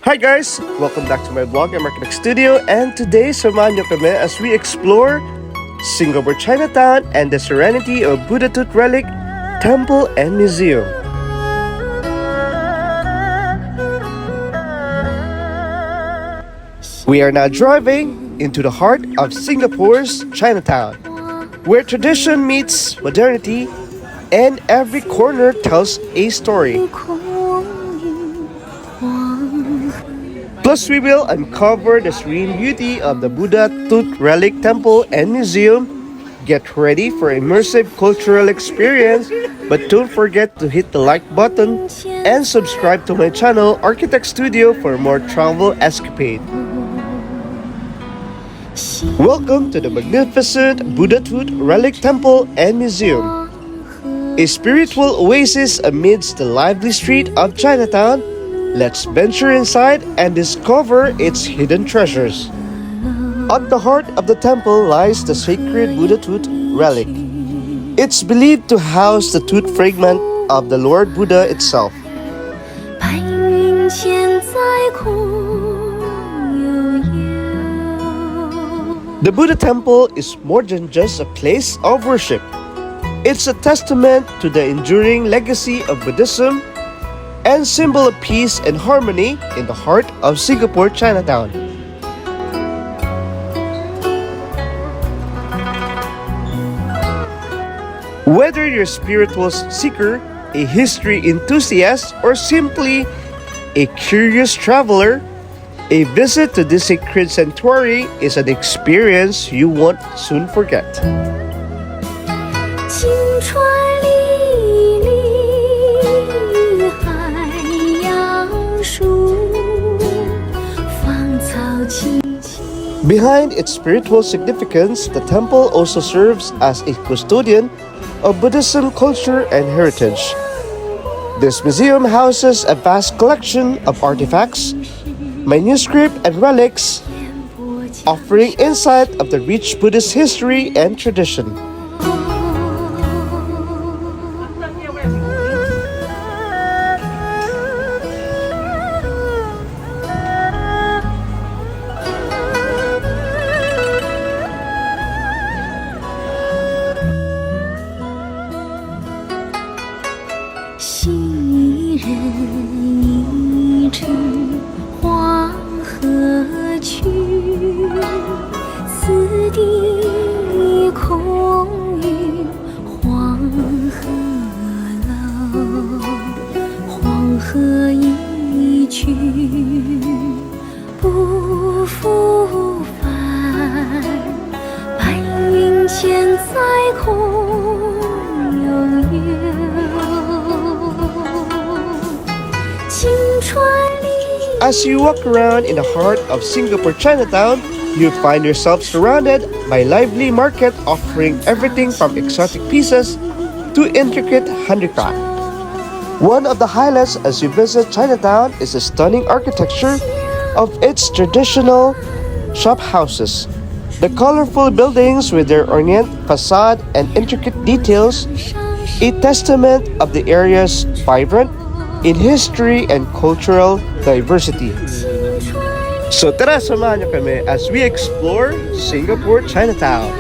Hi guys! Welcome back to my vlog. I'm Mark Studio, and today samahan niyo kami as we explore Singapore Chinatown and the serenity of Buddha Tooth Relic Temple and Museum. We are now driving into the heart of Singapore's Chinatown, where tradition meets modernity and every corner tells a story. Plus, we will uncover the serene beauty of the Buddha Tooth Relic Temple and Museum. Get ready for immersive cultural experience, but don't forget to hit the like button and subscribe to my channel Architect Studio for more travel escapade. Welcome to the magnificent Buddha Tooth Relic Temple and Museum, a spiritual oasis amidst the lively street of Chinatown. Let's venture inside and discover its hidden treasures. At the heart of the temple lies the sacred Buddha Tooth Relic. It's believed to house the tooth fragment of the Lord Buddha itself. The Buddha Temple is more than just a place of worship. It's a testament to the enduring legacy of Buddhism and symbol of peace and harmony in the heart of Singapore Chinatown. Whether you're a spiritual seeker, a history enthusiast, or simply a curious traveler, a visit to this sacred sanctuary is an experience you won't soon forget. Behind its spiritual significance, the temple also serves as a custodian of Buddhism culture and heritage. This museum houses a vast collection of artifacts, manuscripts, and relics, offering insight of the rich Buddhist history and tradition. As you walk around in the heart of Singapore Chinatown, you find yourself surrounded by lively market offering everything from exotic pieces to intricate handicraft. One of the highlights as you visit Chinatown is the stunning architecture of its traditional shop houses. The colorful buildings with their ornate facade and intricate details, a testament of the area's vibrant in history and cultural diversity. So tara, samahan niyo kami as we explore Singapore Chinatown.